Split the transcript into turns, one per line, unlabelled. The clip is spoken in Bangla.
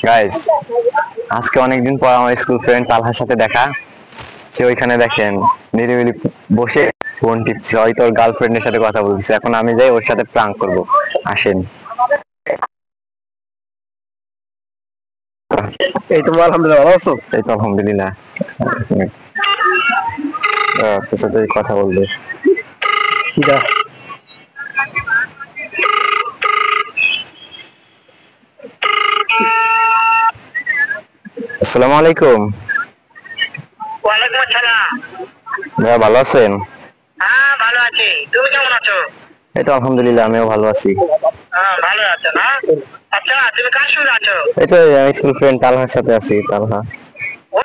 গাইস, আজকে অনেকদিন পর আমার স্কুল ফ্রেন্ড তালহার সাথে দেখা। সে ওইখানে দেখেন নিরিবিলি বসে ফোন টিপছে, হয়তো ওর গার্লফ্রেন্ডের সাথে কথা বলছে। এখন আমি যাই ওর সাথে প্রাঙ্ক করব। আসেন।
এই তো আলহামদুলিল্লাহ, ভালো আছো?
এই তো আলহামদুলিল্লাহ। তোর সাথে কথা বলবে।
কিরা?
আসসালামু আলাইকুম।
ওয়ালাইকুম আসসালাম।
ভাইয়া ভালো আছেন?
হ্যাঁ, ভালো আছি। তুমি কেমন আছো?
এই তো আলহামদুলিল্লাহ, আমিও ভালো আছি।
হ্যাঁ, ভালো আছো না? আচ্ছা, তুমি কার সঙ্গে আছো?
এই তো স্কুল ফ্রেন্ড তালহার সাথে আছি। তালহা।
ও